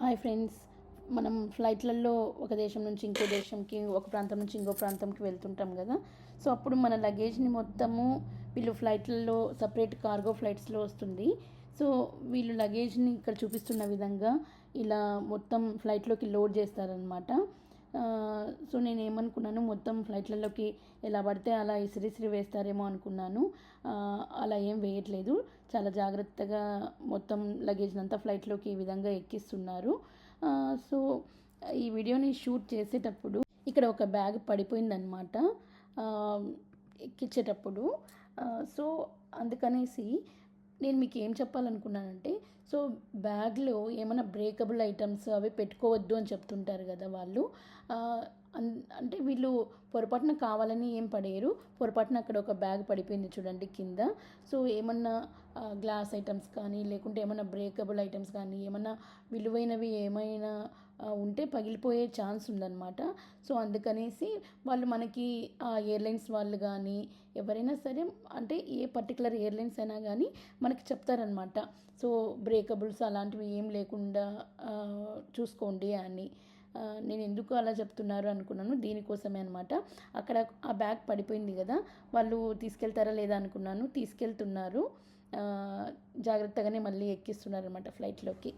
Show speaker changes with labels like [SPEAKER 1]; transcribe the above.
[SPEAKER 1] Hi friends, మనం ఫ్లైట్లలో ఒక దేశం నుంచి ఇంకో దేశంకి, ఒక ప్రాంతం నుంచి ఇంకో ప్రాంతంకి వెళ్తుంటాం కదా. సో అప్పుడు మన లగేజ్ని మొత్తము వీళ్ళు ఫ్లైట్లలో సపరేట్ కార్గో ఫ్లైట్స్లో వస్తుంది. సో వీళ్ళు లగేజ్ని ఇక్కడ చూపిస్తున్న విధంగా ఇలా మొత్తం ఫ్లైట్లోకి లోడ్ చేస్తారనమాట. సో నేను ఏమనుకున్నాను, మొత్తం ఫ్లైట్లలోకి ఎలా పడితే అలా ఇసిరిసిరి వేస్తారేమో అనుకున్నాను. అలా ఏం వేయట్లేదు, చాలా జాగ్రత్తగా మొత్తం లగేజ్ని అంతా ఫ్లైట్లోకి ఈ విధంగా ఎక్కిస్తున్నారు. సో ఈ వీడియోని షూట్ చేసేటప్పుడు ఇక్కడ ఒక బ్యాగ్ పడిపోయిందనమాట ఎక్కించేటప్పుడు. సో అందుకనేసి నేను మీకు ఏం చెప్పాలనుకున్నానంటే, సో బ్యాగ్లో ఏమైనా బ్రేకబుల్ ఐటమ్స్ అవి పెట్టుకోవద్దు అని చెప్తుంటారు కదా వాళ్ళు. అంటే వీళ్ళు పొరపాటున కావాలని ఏం పడేయరు, పొరపాటున అక్కడ ఒక బ్యాగ్ పడిపోయింది చూడండి కింద. సో ఏమన్నా గ్లాస్ ఐటమ్స్ కానీ, లేకుంటే ఏమైనా బ్రేకబుల్ ఐటమ్స్ కానీ, ఏమన్నా విలువైనవి ఏమైనా ఉంటే పగిలిపోయే ఛాన్స్ ఉందన్నమాట. సో అందుకనేసి వాళ్ళు మనకి ఆ ఎయిర్లైన్స్ వాళ్ళు కానీ ఎవరైనా సరే, అంటే ఏ పర్టికులర్ ఎయిర్లైన్స్ అయినా కానీ మనకి చెప్తారనమాట. సో బ్రేకబుల్స్ అలాంటివి ఏం లేకుండా చూసుకోండి అని. నేను ఎందుకు అలా చెప్తున్నారు అనుకున్నాను, దీనికోసమే అనమాట. అక్కడ ఆ బ్యాగ్ పడిపోయింది కదా, వాళ్ళు తీసుకెళ్తారా లేదా అనుకున్నాను. తీసుకెళ్తున్నారు, జాగ్రత్తగానే మళ్ళీ ఎక్కిస్తున్నారు అనమాట ఫ్లైట్లోకి.